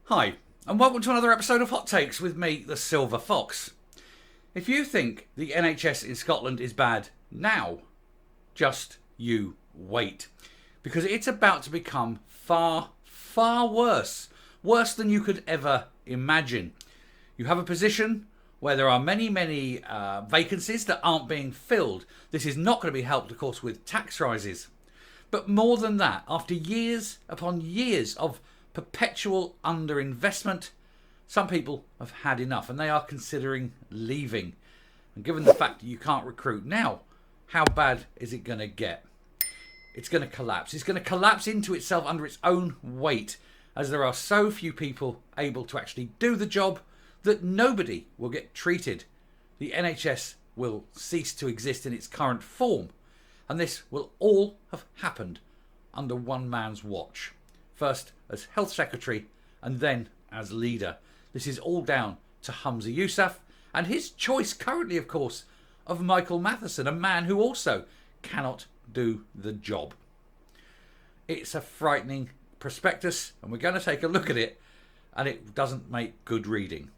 Hi, and welcome to another episode of Hot Takes with me, the Silver Fox. If you think the NHS in Scotland is bad now, just you wait. Because it's about to become far, far worse. Worse than you could ever imagine. You have a position where there are many vacancies that aren't being filled. This is not going to be helped, of course, with tax rises. But more than that, after years upon years of perpetual underinvestment, some people have had enough and they are considering leaving. And given the fact that you can't recruit now, how bad is it going to get? It's going to collapse. It's going to collapse into itself under its own weight, as there are so few people able to actually do the job that nobody will get treated. The NHS will cease to exist in its current form, and this will all have happened under one man's watch. First as Health Secretary and then as leader. This is all down to Humza Yousaf and his choice currently, of course, of Michael Matheson, a man who also cannot do the job. It's a frightening prospectus and we're going to take a look at it, and it doesn't make good reading.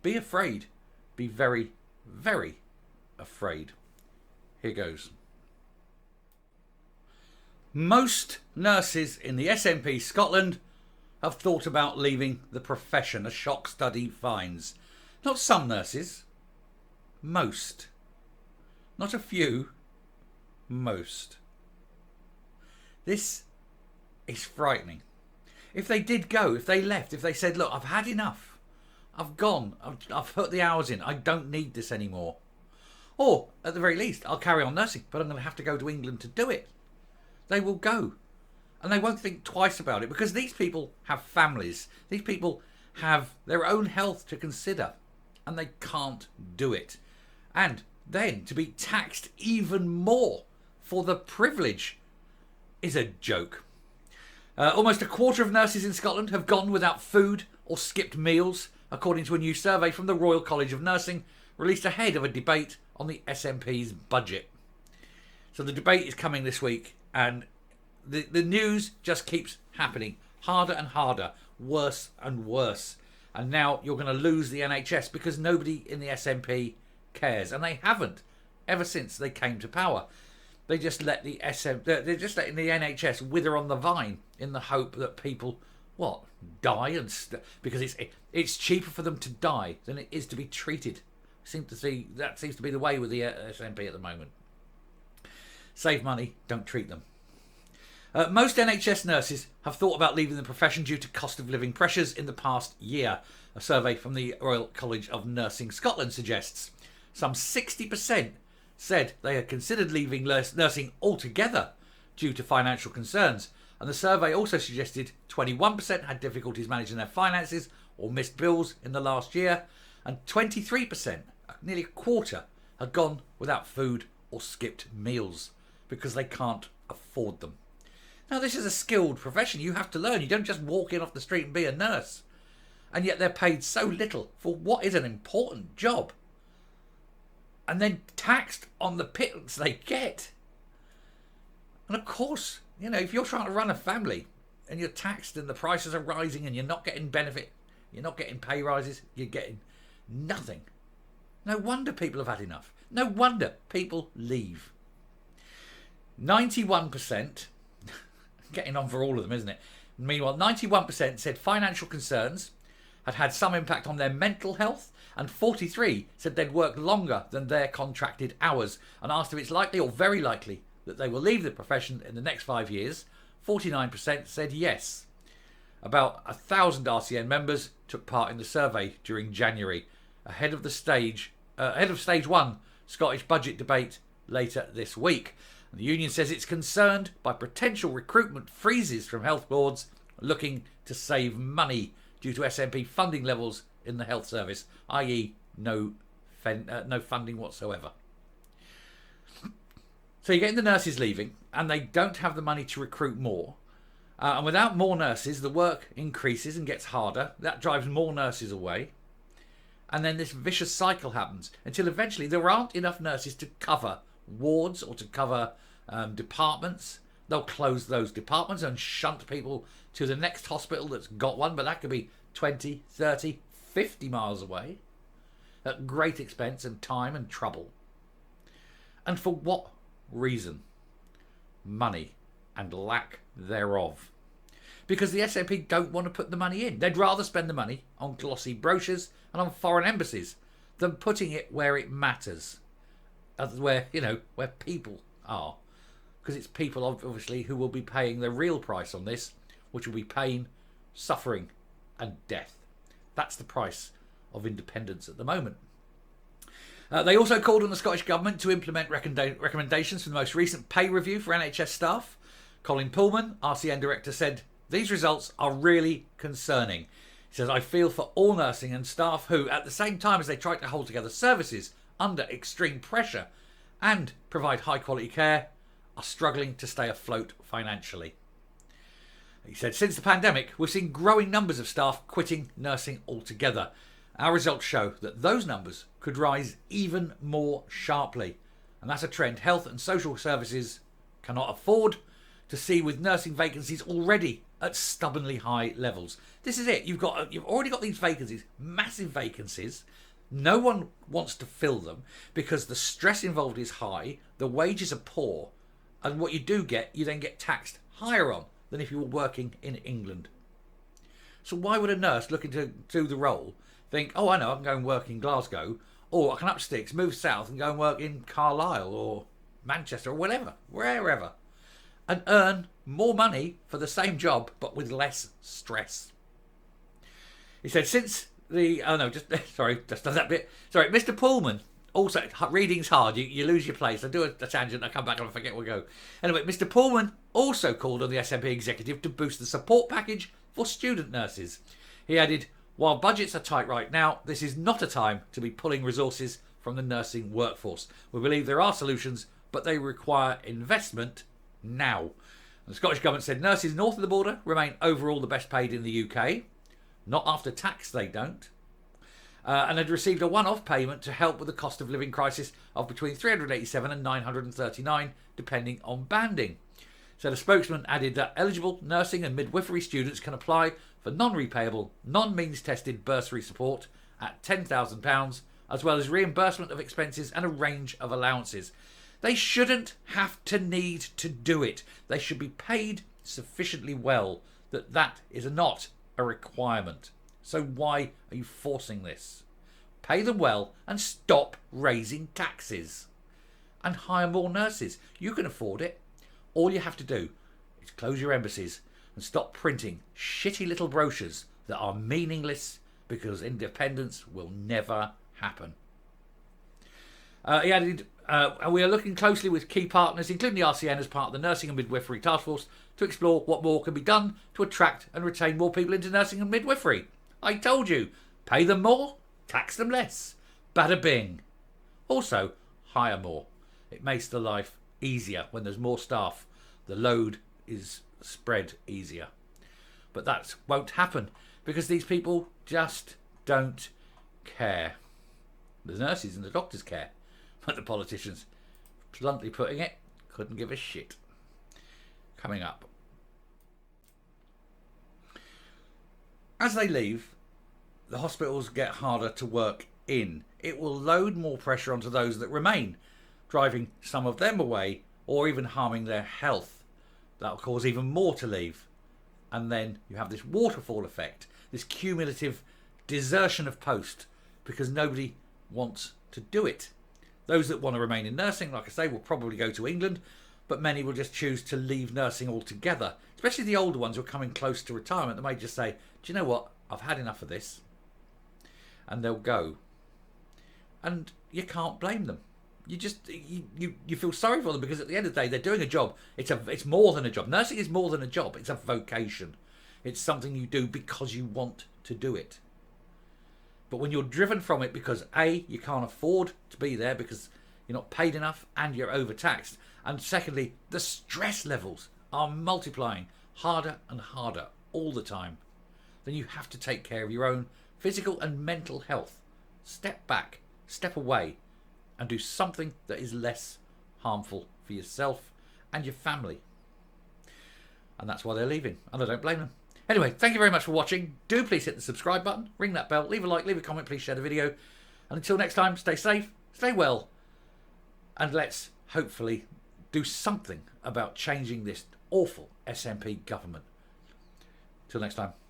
Be afraid. Be very, very afraid. Here goes. Most nurses in the SNP Scotland have thought about leaving the profession, a shock study finds. Not some nurses, most. Not a few, most. This is frightening. If they did go, if they left, if they said, look, I've had enough, I've gone, I've put the hours in, I don't need this anymore. Or, at the very least, I'll carry on nursing, but I'm going to have to go to England to do it. They will go. And they won't think twice about it, because these people have families. These people have their own health to consider, and they can't do it. And then to be taxed even more for the privilege is a joke. Almost a quarter of nurses in Scotland have gone without food or skipped meals, according to a new survey from the Royal College of Nursing, released ahead of a debate on the SNP's budget. So the debate is coming this week, and the news just keeps happening. Harder and harder, worse and worse. And now you're going to lose the NHS because nobody in the SNP cares. And they haven't ever since they came to power. They just let they're just letting the NHS wither on the vine in the hope that people, die because it's cheaper for them to die than it is to be treated. That seems to be the way with the SNP at the moment. Save money, don't treat them. Most NHS nurses have thought about leaving the profession due to cost of living pressures in the past year. A survey from the Royal College of Nursing Scotland suggests some 60% said they had considered leaving nursing altogether due to financial concerns. And the survey also suggested 21% had difficulties managing their finances or missed bills in the last year, and 23%, nearly a quarter, had gone without food or skipped meals because they can't afford them. Now, this is a skilled profession. You have to learn. You don't just walk in off the street and be a nurse. And yet they're paid so little for what is an important job. And then taxed on the pittance they get. And of course, if you're trying to run a family and you're taxed and the prices are rising and you're not getting benefit, you're not getting pay rises, you're getting nothing. No wonder people have had enough. No wonder people leave. 91%, getting on for all of them, isn't it? Meanwhile, 91% said financial concerns had some impact on their mental health, and 43% said they'd work longer than their contracted hours. And asked if it's likely or very likely that they will leave the profession in the next 5 years, 49% said yes. About 1,000 RCN members took part in the survey during January, ahead of stage 1 Scottish budget debate later this week. The union says it's concerned by potential recruitment freezes from health boards looking to save money due to SNP funding levels in the health service, i.e. no funding whatsoever. So you're getting the nurses leaving, and they don't have the money to recruit more. And without more nurses, the work increases and gets harder. That drives more nurses away. And then this vicious cycle happens until eventually there aren't enough nurses to cover wards or to cover departments. They'll close those departments and shunt people to the next hospital that's got one, but that could be 20, 30, 50 miles away at great expense and time and trouble. And for what reason? Money and lack thereof. Because the SNP don't want to put the money in. They'd rather spend the money on glossy brochures and on foreign embassies than putting it where it matters. Where people are. Because it's people, obviously, who will be paying the real price on this, which will be pain, suffering and death. That's the price of independence at the moment. They also called on the Scottish Government to implement recommendations for the most recent pay review for NHS staff. Colin Pullman, RCN Director, said, "These results are really concerning." He says, "I feel for all nursing and staff who, at the same time as they try to hold together services under extreme pressure and provide high quality care, are struggling to stay afloat financially." He said, "Since the pandemic, we've seen growing numbers of staff quitting nursing altogether. Our results show that those numbers could rise even more sharply. And that's a trend health and social services cannot afford to see, with nursing vacancies already at stubbornly high levels." This is it. You've already got these vacancies, massive vacancies. No one wants to fill them because the stress involved is high, the wages are poor, and what you do you then get taxed higher on than if you were working in England. So why would a nurse looking to do the role think, "Oh, I know, I can go and work in Glasgow, or I can up sticks, move south and go and work in Carlisle or Manchester or whatever, wherever, and earn more money for the same job but with less stress?" He said, just done that bit. Sorry, Mr. Pullman, also, reading's hard, you lose your place. I do a tangent, I come back and I forget where we go. Anyway, Mr. Pullman also called on the SNP executive to boost the support package for student nurses. He added, "While budgets are tight right now, this is not a time to be pulling resources from the nursing workforce. We believe there are solutions, but they require investment now." And the Scottish Government said nurses north of the border remain overall the best paid in the UK. Not after tax, they don't. And had received a one-off payment to help with the cost of living crisis of between 387 and 939, depending on banding. So the spokesman added that eligible nursing and midwifery students can apply for non-repayable, non-means tested bursary support at £10,000, as well as reimbursement of expenses and a range of allowances. They shouldn't have to need to do it. They should be paid sufficiently well that is not a requirement. So why are you forcing this? Pay them well and stop raising taxes. And hire more nurses. You can afford it. All you have to do is close your embassies and stop printing shitty little brochures that are meaningless, because independence will never happen. He added, "We are looking closely with key partners, including the RCN as part of the Nursing and Midwifery Task Force, to explore what more can be done to attract and retain more people into nursing and midwifery. I told you, pay them more, tax them less. Bada bing. Also, hire more. It makes the life easier when there's more staff. The load is spread easier." But that won't happen because these people just don't care. The nurses and the doctors care, but the politicians, bluntly putting it, couldn't give a shit. Coming up. As they leave, the hospitals get harder to work in. It will load more pressure onto those that remain, driving some of them away or even harming their health. That will cause even more to leave. And then you have this waterfall effect, this cumulative desertion of post, because nobody wants to do it. Those that want to remain in nursing, like I say, will probably go to England, but many will just choose to leave nursing altogether, especially the older ones who are coming close to retirement. They may just say, "Do you know what? I've had enough of this." And they'll go. And you can't blame them. You feel sorry for them, because at the end of the day, they're doing a job. It's more than a job. Nursing is more than a job. It's a vocation. It's something you do because you want to do it. But when you're driven from it because A, you can't afford to be there because you're not paid enough and you're overtaxed, and secondly, the stress levels are multiplying harder and harder all the time, then you have to take care of your own physical and mental health. Step back, step away, and do something that is less harmful for yourself and your family. And that's why they're leaving, and I don't blame them. Anyway, thank you very much for watching. Do please hit the subscribe button, ring that bell, leave a like, leave a comment, please share the video. And until next time, stay safe, stay well, and let's hopefully do something about changing this awful SNP government. Till next time.